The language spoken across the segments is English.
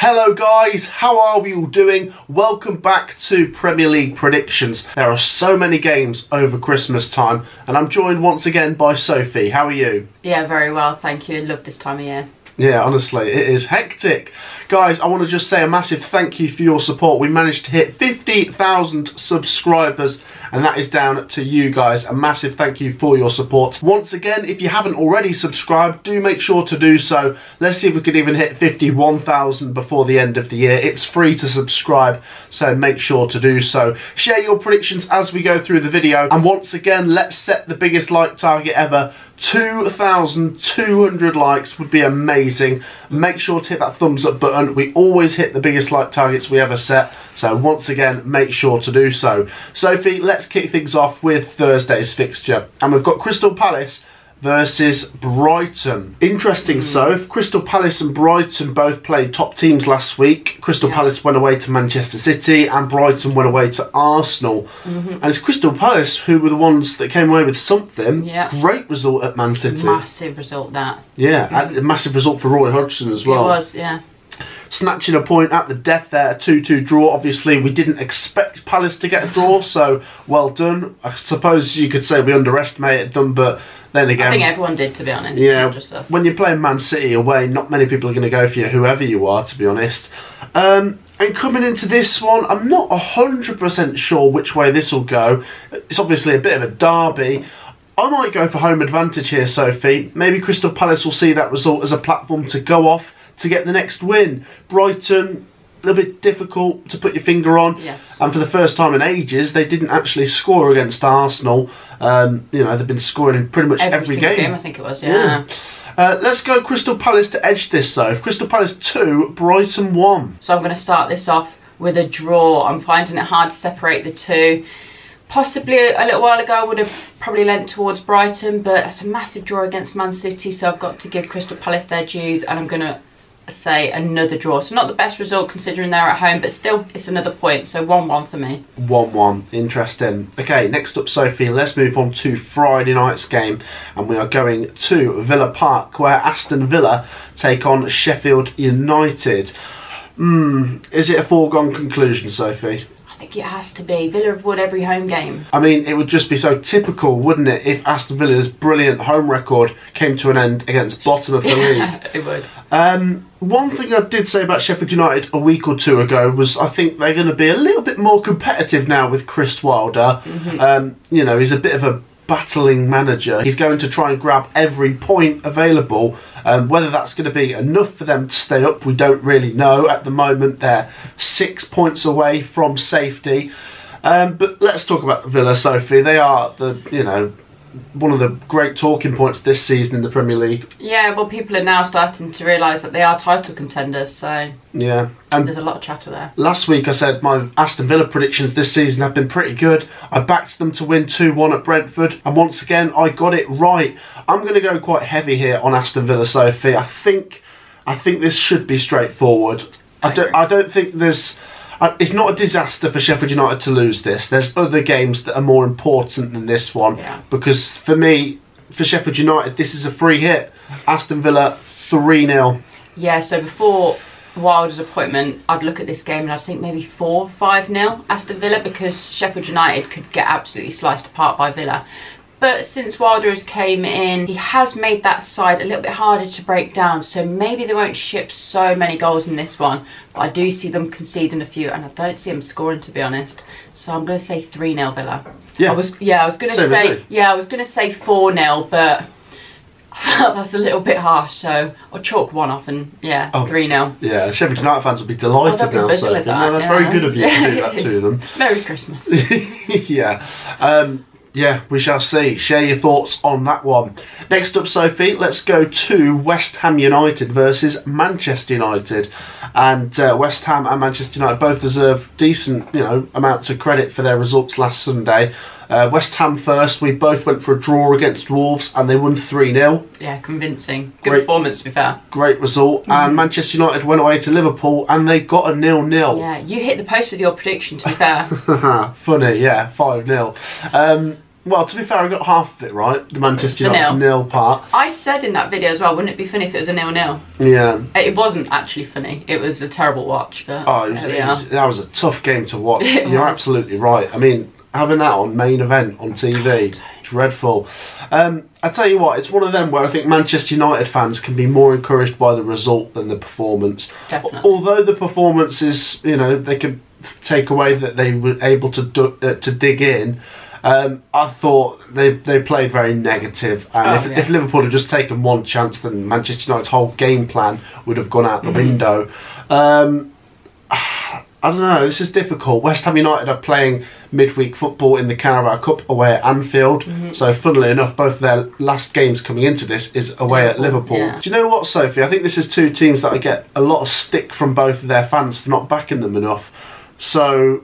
Hello guys, how are we all doing? Welcome back to Premier League predictions. There are so many games over Christmas time and I'm joined once again by Sophie. How are you? Yeah, very well, thank you. Love this time of year. Yeah, honestly, it is hectic. Guys, I want to just say a massive thank you for your support. We managed to hit 50,000 subscribers and that is down to you guys. A massive thank you for your support. Once again, if you haven't already subscribed, do make sure to do so. Let's see if we could even hit 51,000 before the end of the year. It's free to subscribe, so make sure to do so. Share your predictions as we go through the video. And once again, let's set the biggest like target ever. 2,200 likes would be amazing. Make sure to hit that thumbs up button. We always hit the biggest like targets we ever set, so once again make sure to do so. Sophie, let's kick things off with Thursday's fixture, and we've got Crystal Palace versus Brighton. Interesting. So Crystal Palace and Brighton both played top teams last week. Crystal Palace went away to Manchester City and Brighton went away to Arsenal. And it's Crystal Palace who were the ones that came away with something. Great result at Man City. Massive result, that. Yeah, a massive result for Roy Hodgson as well. It was, yeah. Snatching a point at the death there, 2-2 draw. Obviously, we didn't expect Palace to get a draw, so well done. I suppose you could say we underestimated them, but then again, I think everyone did, to be honest. Yeah, not just us. When you're playing Man City away, not many people are going to go for you, whoever you are, to be honest. And coming into this one, I'm not 100% sure which way this will go. It's obviously a bit of a derby. I might go for home advantage here, Sophie. Maybe Crystal Palace will see that result as a platform to go off to get the next win. Brighton, a little bit difficult to put your finger on. Yes. And for the first time in ages, they didn't actually score against Arsenal. You know, they've been scoring in pretty much every game. I think it was, yeah. Let's go Crystal Palace to edge this, though. Crystal Palace 2, Brighton 1. So I'm going to start this off with a draw. I'm finding it hard to separate the two. Possibly a little while ago I would have probably lent towards Brighton, but it's a massive draw against Man City, so I've got to give Crystal Palace their dues, and I'm going to say another draw. So not the best result considering they're at home, but still it's another point. So 1-1 for me. 1-1. Interesting. Okay, next up, Sophie, let's move on to Friday night's game, and we are going to Villa Park, where Aston Villa take on Sheffield United. Is it a foregone conclusion, Sophie? I think it has to be. Villa have won every home game. I mean, it would just be so typical, wouldn't it, if Aston Villa's brilliant home record came to an end against bottom of the league. It would. One thing I did say about Sheffield United a week or two ago was I think they're going to be a little bit more competitive now with Chris Wilder. You know, he's a bit of a battling manager. He's going to try and grab every point available. Whether that's going to be enough for them to stay up, we don't really know. At the moment, they're 6 points away from safety. But let's talk about Villa, Sophie. They are one of the great talking points this season in the Premier League. Yeah, well, people are now starting to realise that they are title contenders, so yeah, and there's a lot of chatter there. Last week I said my Aston Villa predictions this season have been pretty good. I backed them to win 2-1 at Brentford, and once again I got it right. I'm going to go quite heavy here on Aston Villa, Sophie. I think this should be straightforward. I don't think there's... It's not a disaster for Sheffield United to lose this. There's other games that are more important than this one. Because for me, for Sheffield United, this is a free hit. Aston Villa 3-0. Yeah, so before Wilder's appointment, I'd look at this game and I'd think maybe 4-5-0 Aston Villa, because Sheffield United could get absolutely sliced apart by Villa. But since Wilder has came in, he has made that side a little bit harder to break down. So maybe they won't ship so many goals in this one. But I do see them conceding a few, and I don't see them scoring, to be honest. So I'm going to say 3-0 Villa. Yeah. I was going to say 4-0, but that's a little bit harsh. So I'll chalk one off and 3-0. Yeah, Sheffield United fans will be delighted now. So that's very good of you to do that to them. Merry Christmas. Yeah, we shall see. Share your thoughts on that one. Next up, Sophie, let's go to West Ham United versus Manchester United. And West Ham and Manchester United both deserve decent, amounts of credit for their results last Sunday. West Ham first, we both went for a draw against Wolves and they won 3-0. Yeah, convincing. Good performance, to be fair. Great result. And Manchester United went away to Liverpool and they got a 0-0. Yeah, you hit the post with your prediction, to be fair. Funny, yeah, 5-0. Well, to be fair, I got half of it right. The Manchester The United nil part. I said in that video as well, wouldn't it be funny if it was a 0-0? Yeah. It wasn't actually funny. It was a terrible watch. But that was a tough game to watch. You're absolutely right. I mean, having that on main event on TV, dreadful. I tell you what, it's one of them where I think Manchester United fans can be more encouraged by the result than the performance. Definitely. Although the performance is, they could take away that they were able to dig in. I thought they played very negative, and if Liverpool had just taken one chance, then Manchester United's whole game plan would have gone out the window. I don't know, this is difficult. West Ham United are playing midweek football in the Carabao Cup away at Anfield. So funnily enough, both their last games coming into this is away at Liverpool. Yeah. Do you know what, Sophie? I think this is two teams that I get a lot of stick from both of their fans for not backing them enough. So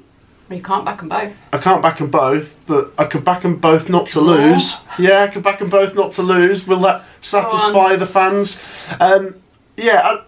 you can't back them both. I can't back them both, but I could back them both not to lose. Yeah, I could back them both not to lose. Will that satisfy the fans?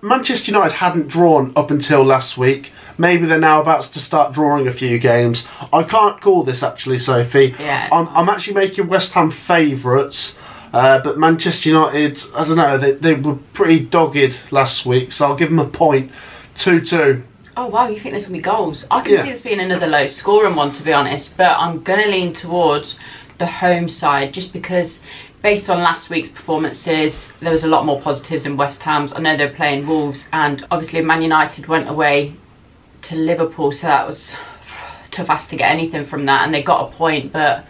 Manchester United hadn't drawn up until last week. Maybe they're now about to start drawing a few games. I can't call this actually, Sophie. Yeah, I'm actually making West Ham favourites. But Manchester United, I don't know, they were pretty dogged last week, so I'll give them a point. 2-2. Oh wow, you think there's going to be goals? I can see this being another low scoring one, to be honest, but I'm going to lean towards the home side just because based on last week's performances there was a lot more positives in West Ham's. I know they're playing Wolves, and obviously Man United went away to Liverpool, so that was tough as to get anything from that, and they got a point, but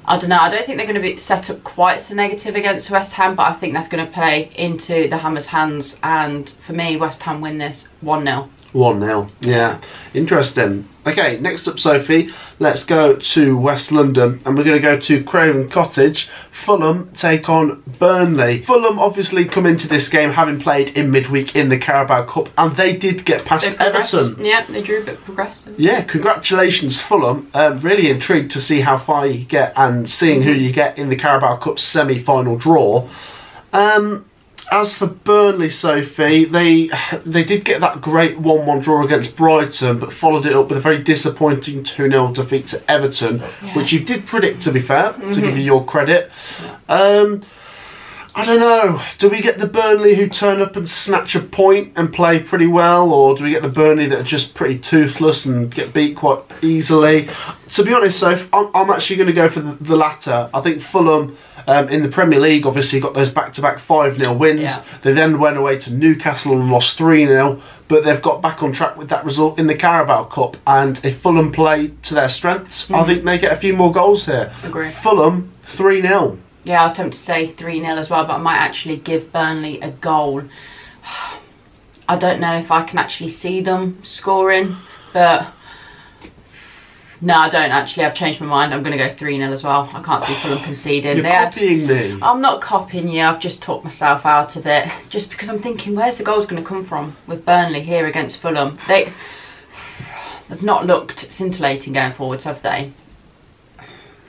I don't know, I don't think they're going to be set up quite so negative against West Ham, but I think that's going to play into the Hammers' hands, and for me West Ham win this 1-0. 1-0, yeah. Interesting. Okay, next up, Sophie, let's go to West London, and we're going to go to Craven Cottage. Fulham take on Burnley. Fulham obviously come into this game having played in midweek in the Carabao Cup, and they did get past Everton. Yeah, they drew, but progressed. Yeah, congratulations, Fulham. Really intrigued to see how far you get and seeing who you get in the Carabao Cup semi-final draw. As for Burnley, Sophie, they did get that great 1-1 draw against Brighton, but followed it up with a very disappointing 2-0 defeat to Everton, which you did predict, to be fair, to give you your credit. I don't know, do we get the Burnley who turn up and snatch a point and play pretty well, or do we get the Burnley that are just pretty toothless and get beat quite easily? To be honest, Soph, I'm actually going to go for the latter. I think Fulham in the Premier League obviously got those back-to-back 5-0 wins. Yeah. They then went away to Newcastle and lost 3-0, but they've got back on track with that result in the Carabao Cup, and if Fulham play to their strengths, I think they get a few more goals here. Agree. Fulham 3-0. Yeah, I was tempted to say 3-0 as well, but I might actually give Burnley a goal. I don't know if I can actually see them scoring, but no, I don't actually. I've changed my mind. I'm going to go 3-0 as well. I can't see Fulham conceding. You're copying me. I'm not copying you. I've just talked myself out of it. Just because I'm thinking, where's the goals going to come from with Burnley here against Fulham? They've not looked scintillating going forwards, have they?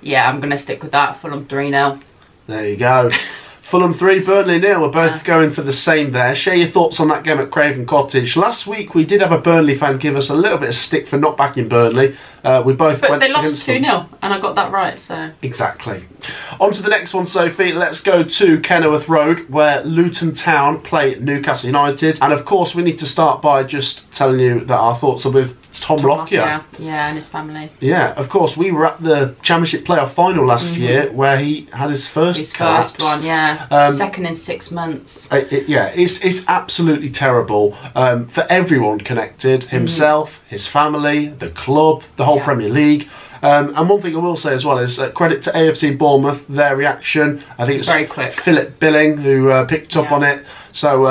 Yeah, I'm going to stick with that. Fulham 3-0. There you go. Fulham 3, Burnley 0. We're both going for the same there. Share your thoughts on that game at Craven Cottage. Last week we did have a Burnley fan give us a little bit of stick for not backing Burnley. We both but went they lost 2-0 and I got that right, so... Exactly. On to the next one, Sophie. Let's go to Kenilworth Road, where Luton Town play Newcastle United. And of course we need to start by just telling you that our thoughts are with Tom Lockyer. Yeah, and his family. Yeah, of course. We were at the Championship playoff final last year, where he had his first collapse. First one, yeah. Second in 6 months. It's absolutely terrible for everyone connected. Himself, his family, the club, the whole Premier League. And one thing I will say as well is credit to AFC Bournemouth, their reaction. I think it's very quick. Philip Billing who picked up on it. So,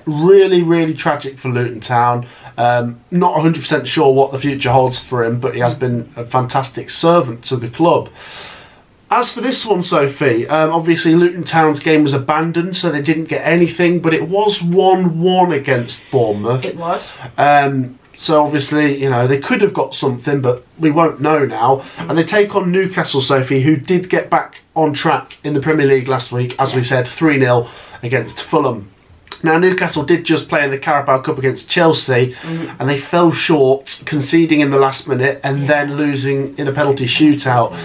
really, really tragic for Luton Town. Not 100% sure what the future holds for him, but he has been a fantastic servant to the club. As for this one, Sophie, obviously Luton Town's game was abandoned, so they didn't get anything, but it was 1-1 against Bournemouth. It was. So obviously, they could have got something, but we won't know now. And they take on Newcastle, Sophie, who did get back on track in the Premier League last week, as we said, 3-0 against Fulham. Now, Newcastle did just play in the Carabao Cup against Chelsea, and they fell short, conceding in the last minute and then losing in a penalty shootout.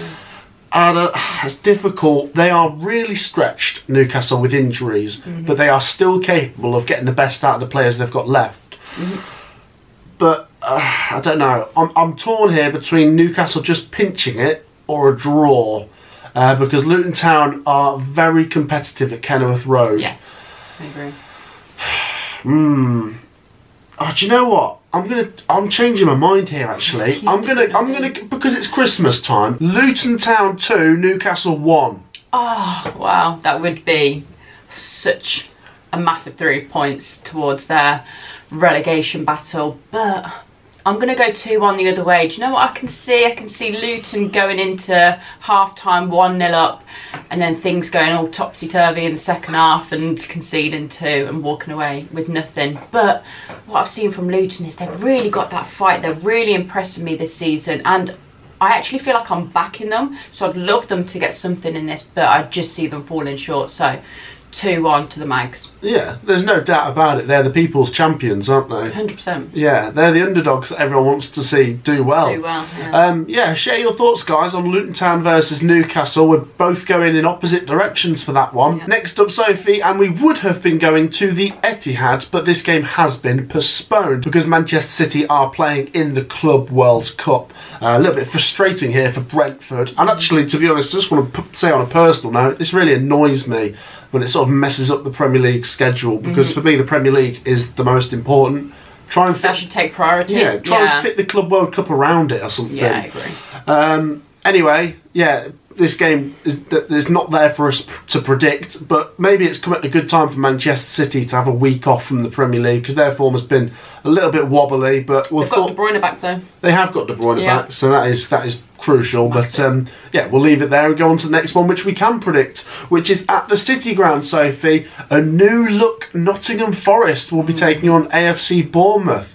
It's difficult. They are really stretched, Newcastle, with injuries, but they are still capable of getting the best out of the players they've got left. But I don't know. I'm torn here between Newcastle just pinching it or a draw, because Luton Town are very competitive at Kenilworth Road. Yes, I agree. Oh, do you know what? I'm changing my mind here. Actually, I'm gonna because it's Christmas time. Luton Town 2, Newcastle 1. Oh wow, that would be such a massive 3 points towards their relegation battle. But I'm gonna go 2-1 the other way. Do you know what I can see? I can see Luton going into half-time 1-0 up, and then things going all topsy-turvy in the second half and conceding 2 and walking away with nothing. But what I've seen from Luton is they've really got that fight. They're really impressing me this season, and I actually feel like I'm backing them. So I'd love them to get something in this, but I just see them falling short. So 2-1 to the Mags. Yeah, there's no doubt about it. They're the people's champions, aren't they? 100%. Yeah, they're the underdogs that everyone wants to see do well. Yeah. Share your thoughts, guys, on Luton Town versus Newcastle. We're both going in opposite directions for that one. Yeah. Next up, Sophie, and we would have been going to the Etihad, but this game has been postponed because Manchester City are playing in the Club World Cup. A little bit frustrating here for Brentford. And actually, to be honest, I just want to say on a personal note, this really annoys me when it sort of messes up the Premier League schedule, because for me the Premier League is the most important. Try and that should take priority. Yeah, try and fit the Club World Cup around it or something. Yeah, I agree. Anyway, yeah, this game is not there for us to predict, but maybe it's come at a good time for Manchester City to have a week off from the Premier League, because their form has been a little bit wobbly. But they've got De Bruyne back though. They have got De Bruyne back, so that is crucial. Massive. But yeah, we'll leave it there and go on to the next one, which we can predict, which is at the City Ground, Sophie. A new look Nottingham Forest will be taking on AFC Bournemouth.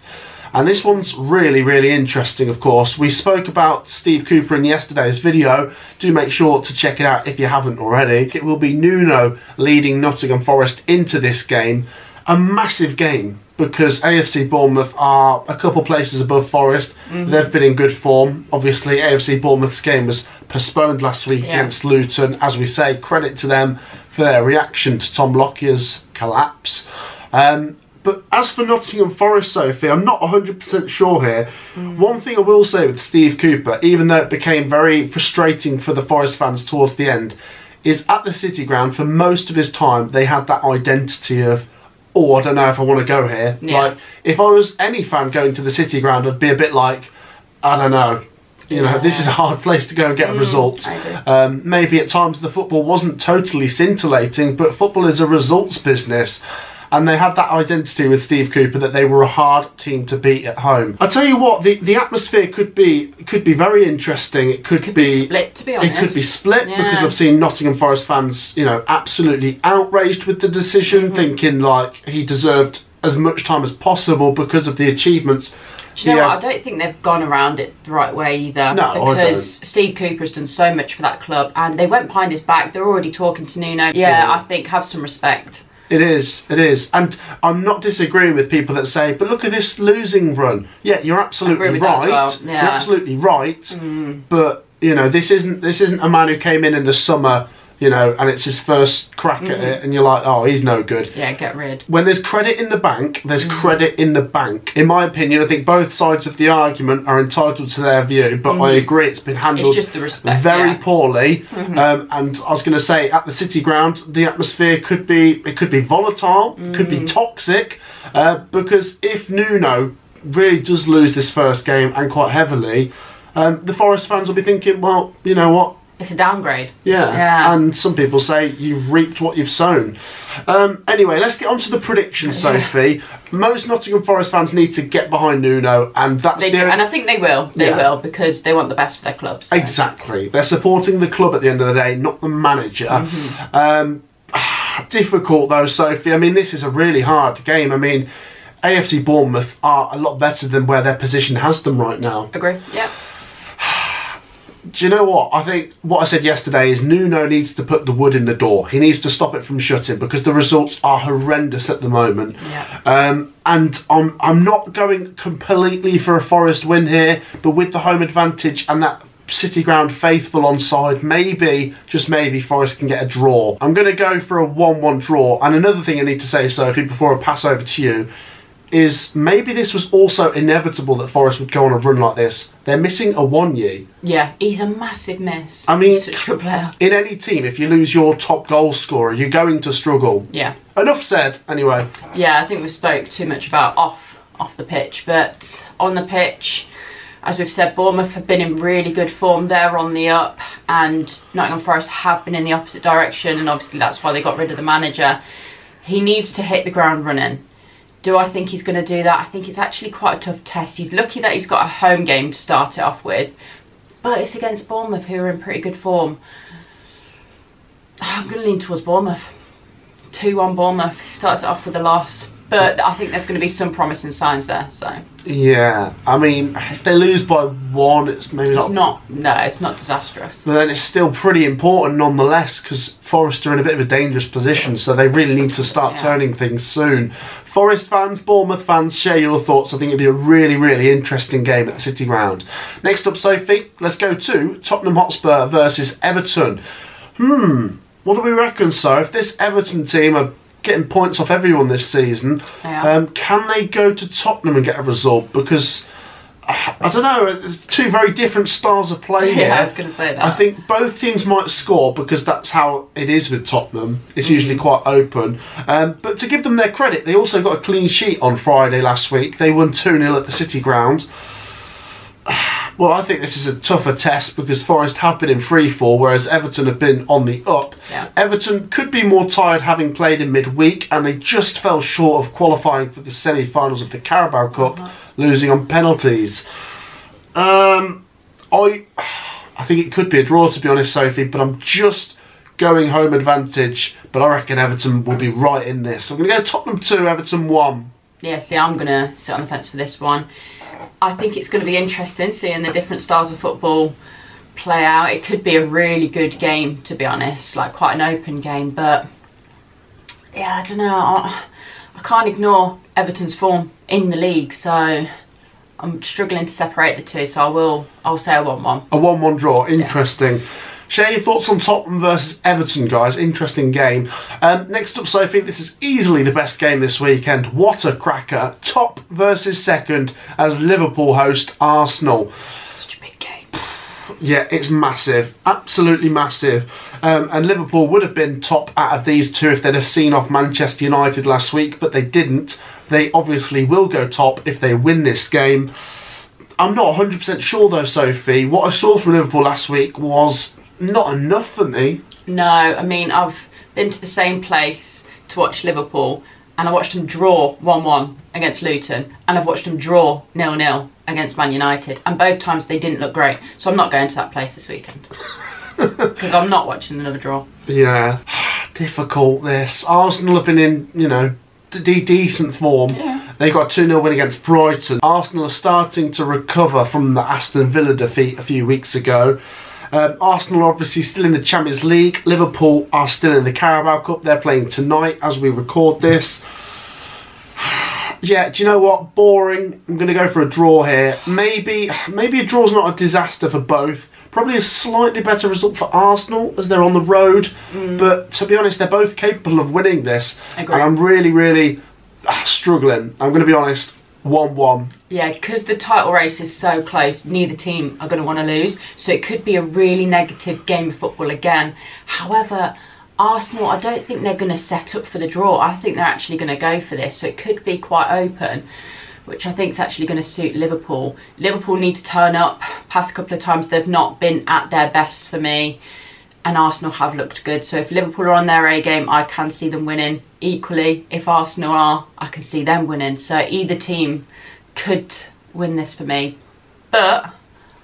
And this one's really, really interesting, of course. We spoke about Steve Cooper in yesterday's video. Do make sure to check it out if you haven't already. It will be Nuno leading Nottingham Forest into this game. A massive game, because AFC Bournemouth are a couple places above Forest. They've been in good form. Obviously, AFC Bournemouth's game was postponed last week against Luton. As we say, credit to them for their reaction to Tom Lockyer's collapse. But as for Nottingham Forest, Sophie, I'm not 100% sure here. One thing I will say with Steve Cooper, even though it became very frustrating for the Forest fans towards the end, is at the City Ground, for most of his time, they had that identity of, oh, I don't know if I want to go here. Yeah. Like, if I was any fan going to the City Ground, I'd be a bit like, I don't know. You know, this is a hard place to go and get a result. Maybe at times the football wasn't totally scintillating, but football is a results business. And they had that identity with Steve Cooper that they were a hard team to beat at home. I tell you what, the atmosphere could be very interesting. It could be split, to be honest. It could be split because I've seen Nottingham Forest fans, you know, absolutely outraged with the decision, thinking like he deserved as much time as possible because of the achievements. Do you know what? I don't think they've gone around it the right way either. No, because Steve Cooper's done so much for that club, and they went behind his back. They're already talking to Nuno. Yeah, I think have some respect. It is. And I'm not disagreeing with people that say, but look at this losing run. Yeah, you're absolutely right. Well. Yeah. You're absolutely right. But, you know, this isn't a man who came in the summer, you know, and it's his first crack at it, and you're like, oh, he's no good. Yeah, get rid. When there's credit in the bank, there's credit in the bank. In my opinion, I think both sides of the argument are entitled to their view, but I agree it's been handled very poorly. And I was going to say, at the City Ground, the atmosphere could be volatile, could be toxic, because if Nuno really does lose this first game, and quite heavily, the Forest fans will be thinking, well, you know what? It's a downgrade. Yeah, and some people say you've reaped what you've sown. Anyway, let's get on to the predictions, Sophie. Most Nottingham Forest fans need to get behind Nuno, and that's and I think they will. They will, because they want the best for their club. So. Exactly. They're supporting the club at the end of the day, not the manager. Difficult though, Sophie. I mean, this is a really hard game. I mean, AFC Bournemouth are a lot better than where their position has them right now. Agree. Yeah. Do you know what? I think what I said yesterday is Nuno needs to put the wood in the door. He needs to stop it from shutting, because the results are horrendous at the moment. Yeah. And I'm not going completely for a Forest win here, but with the home advantage and that City Ground faithful on side, maybe, just maybe, Forest can get a draw. I'm going to go for a 1-1 draw. And another thing I need to say, Sophie, before I pass over to you, is maybe this was also inevitable that Forest would go on a run like this. They're missing a Wanye. Yeah, he's a massive miss. I mean, he's such a good player. In any team, if you lose your top goal scorer, you're going to struggle. Yeah. Enough said, anyway. Yeah, I think we spoke too much about off the pitch, but on the pitch, as we've said, Bournemouth have been in really good form. They're on the up, and Nottingham Forest have been in the opposite direction, and obviously that's why they got rid of the manager. He needs to hit the ground running. Do I think he's going to do that? I think it's actually quite a tough test. He's lucky that he's got a home game to start it off with, but it's against Bournemouth, who are in pretty good form. I'm going to lean towards Bournemouth. 2-1 Bournemouth. He starts it off with a loss, but I think there's going to be some promising signs there. So yeah, I mean, if they lose by 1, it's maybe not. No, it's not disastrous. But then it's still pretty important nonetheless, because Forest are in a bit of a dangerous position, so they really need to start turning things soon. Forest fans, Bournemouth fans, share your thoughts. I think it'd be a really, really interesting game at the City Ground. Next up, Sophie, let's go to Tottenham Hotspur versus Everton. What do we reckon, so? If this Everton team are getting points off everyone this season, can they go to Tottenham and get a result? Because I don't know, there's two very different styles of play here. Yeah, I was going to say that. I think both teams might score, because that's how it is with Tottenham. It's usually quite open. But to give them their credit, they also got a clean sheet on Friday last week. They won 2-0 at the City Ground. Well, I think this is a tougher test, because Forest have been in free-fall, whereas Everton have been on the up. Yeah. Everton could be more tired having played in midweek, and they just fell short of qualifying for the semi-finals of the Carabao Cup, losing on penalties. I think it could be a draw, to be honest, Sophie, but I'm just going home advantage. But I reckon Everton will be right in this. I'm going to go Tottenham 2, Everton 1. Yeah, see, I'm going to sit on the fence for this one. I think it's going to be interesting seeing the different styles of football play out. It could be a really good game, to be honest, like quite an open game. But yeah, I don't know. I can't ignore Everton's form in the league, so I'm struggling to separate the two. So I'll say a 1-1. A 1-1 draw. Interesting. Yeah. Share your thoughts on Tottenham versus Everton, guys. Interesting game. Next up, Sophie, this is easily the best game this weekend. What a cracker. Top versus second as Liverpool host Arsenal. Such a big game. Yeah, it's massive. Absolutely massive. And Liverpool would have been top out of these two if they'd have seen off Manchester United last week, but they didn't. They obviously will go top if they win this game. I'm not 100% sure though, Sophie. What I saw from Liverpool last week was not enough for me. No, I mean, I've been to the same place to watch Liverpool, and I watched them draw 1-1 against Luton, and I've watched them draw 0-0 against Man United, and both times they didn't look great. So I'm not going to that place this weekend, because I'm not watching another draw. Yeah, difficult this. Arsenal have been in, decent form. Yeah. They got a 2-0 win against Brighton. Arsenal are starting to recover from the Aston Villa defeat a few weeks ago. Arsenal are obviously still in the Champions League. Liverpool are still in the Carabao Cup. They're playing tonight as we record this. Yeah, do you know what? Boring. I'm going to go for a draw here. Maybe a draw's not a disaster for both. Probably a slightly better result for Arsenal as they're on the road. But to be honest, they're both capable of winning this. Agreed. And I'm really, really struggling. I'm going to be honest. 1-1. Yeah, because the title race is so close, neither team are going to want to lose. So it could be a really negative game of football again. However, Arsenal, I don't think they're going to set up for the draw. I think they're actually going to go for this. So it could be quite open, which I think is actually going to suit Liverpool. Liverpool need to turn up. Past couple of times they've not been at their best for me, and Arsenal have looked good. So if Liverpool are on their A game, I can see them winning. Equally, if Arsenal are, I can see them winning. So either team could win this for me. But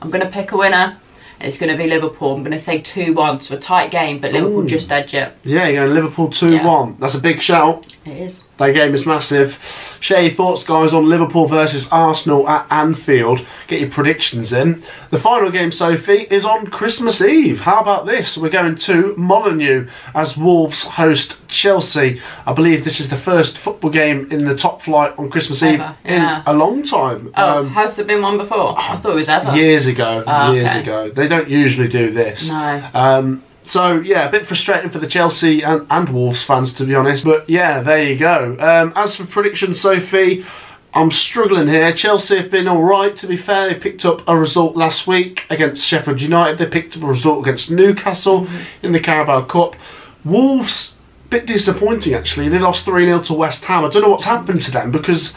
I'm going to pick a winner. It's going to be Liverpool. I'm going to say 2-1. So a tight game, but Liverpool just edge it. Yeah, you're going Liverpool 2-1. Yeah. That's a big shout. It is. That game is massive. Share your thoughts, guys, on Liverpool versus Arsenal at Anfield. Get your predictions in. The final game, Sophie, is on Christmas Eve. How about this? We're going to Molineux as Wolves host Chelsea. I believe this is the first football game in the top flight on Christmas Eve in a long time. Oh, has there been one before? I thought it was ever. Years ago. Years ago. They don't usually do this. No. So, yeah, a bit frustrating for the Chelsea and Wolves fans, to be honest. But, yeah, there you go. As for predictions, Sophie, I'm struggling here. Chelsea have been all right, to be fair. They picked up a result last week against Sheffield United. They picked up a result against Newcastle in the Carabao Cup. Wolves, a bit disappointing, actually. They lost 3-0 to West Ham. I don't know what's happened to them because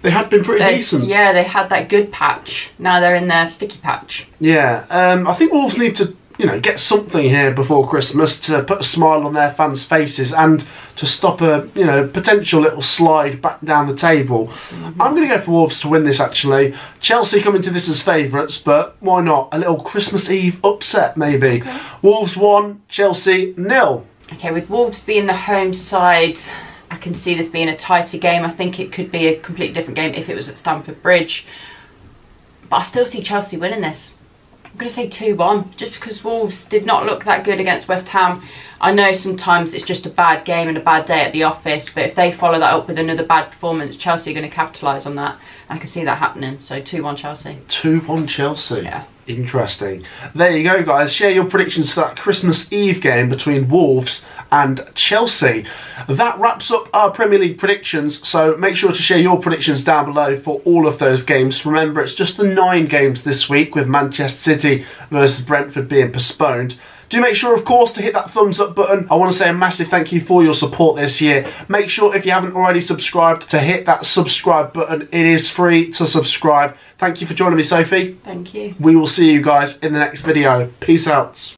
they had been pretty decent. Yeah, they had that good patch. Now they're in their sticky patch. Yeah, I think Wolves need to get something here before Christmas to put a smile on their fans' faces and to stop a, potential little slide back down the table. I'm going to go for Wolves to win this, actually. Chelsea come into this as favourites, but why not? A little Christmas Eve upset, maybe. Okay. Wolves 1, Chelsea 0. Okay, with Wolves being the home side, I can see this being a tighter game. I think it could be a completely different game if it was at Stamford Bridge. But I still see Chelsea winning this. I'm going to say 2-1, just because Wolves did not look that good against West Ham. I know sometimes it's just a bad game and a bad day at the office, but if they follow that up with another bad performance, Chelsea are going to capitalise on that. I can see that happening, so 2-1 Chelsea. 2-1 Chelsea? Yeah. Interesting. There you go, guys. Share your predictions for that Christmas Eve game between Wolves and Chelsea. That wraps up our Premier League predictions, so make sure to share your predictions down below for all of those games. Remember, it's just the 9 games this week, with Manchester City versus Brentford being postponed. Do make sure, of course, to hit that thumbs up button. I want to say a massive thank you for your support this year. Make sure, if you haven't already subscribed, to hit that subscribe button. It is free to subscribe. Thank you for joining me, Sophie. Thank you. We will see you guys in the next video. Peace out.